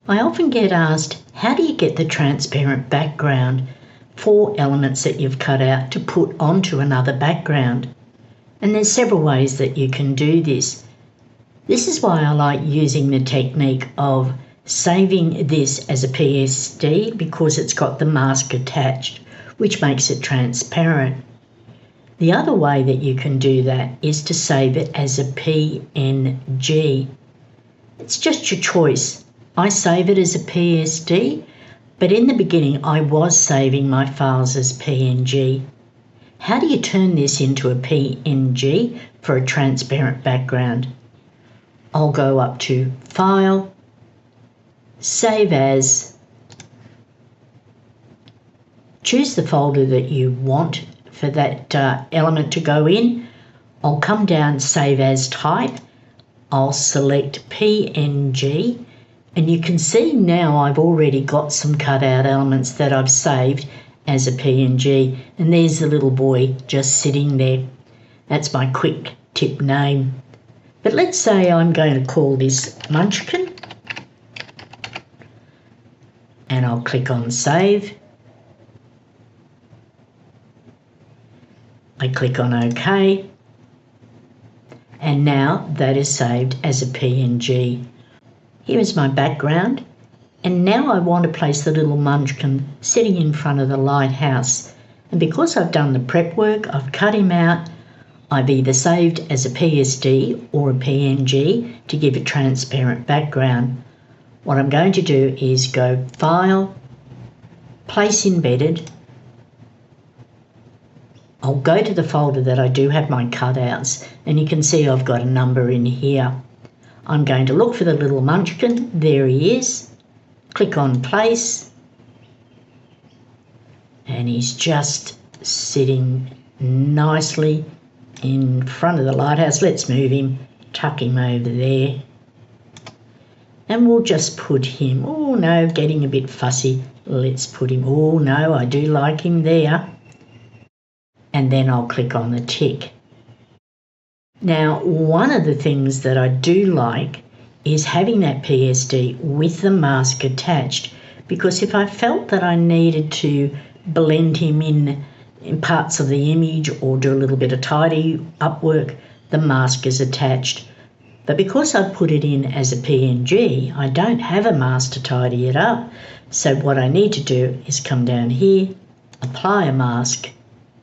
I often get asked, how do you get the transparent background for elements that you've cut out to put onto another background? And there's several ways that you can do this. This is why I like using the technique of saving this as a PSD, because it's got the mask attached, which makes it transparent. The other way that you can do that is to save it as a PNG. It's just your choice. I save it as a PSD, but in the beginning I was saving my files as PNG. How do you turn this into a PNG for a transparent background? I'll go up to File, Save As, choose the folder that you want for that element to go in. I'll come down Save As Type, I'll select PNG, and you can see now I've already got some cut out elements that I've saved as a PNG, and there's the little boy just sitting there. That's my quick tip name. But let's say I'm going to call this Munchkin, and I'll click on Save. I click on OK, and now that is saved as a PNG. Here is my background, and now I want to place the little Munchkin sitting in front of the lighthouse. And because I've done the prep work, I've cut him out, I've either saved as a PSD or a PNG to give a transparent background. What I'm going to do is go File, Place Embedded. I'll go to the folder that I do have my cutouts, and you can see I've got a number in here. I'm going to look for the little Munchkin. There he is. Click on Place, and he's just sitting nicely in front of the lighthouse. Let's move him, tuck him over there, and we'll just put him, oh no, getting a bit fussy. Let's put him, oh no, I do like him there. And then I'll click on the tick. Now, one of the things that I do like is having that PSD with the mask attached, because if I felt that I needed to blend him in parts of the image or do a little bit of tidy up work, the mask is attached. But because I put it in as a PNG, I don't have a mask to tidy it up. So what I need to do is come down here, apply a mask,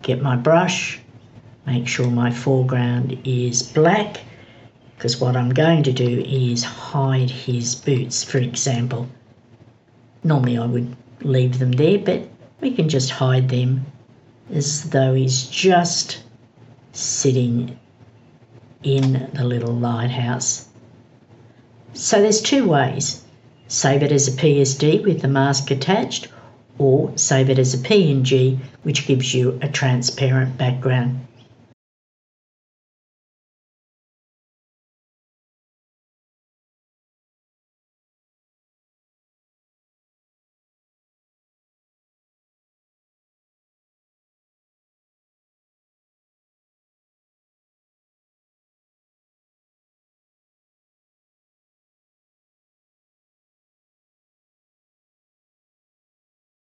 get my brush, make sure my foreground is black, because what I'm going to do is hide his boots, for example. Normally I would leave them there, but we can just hide them as though he's just sitting in the little lighthouse. So there's two ways. Save it as a PSD with the mask attached, or save it as a PNG, which gives you a transparent background.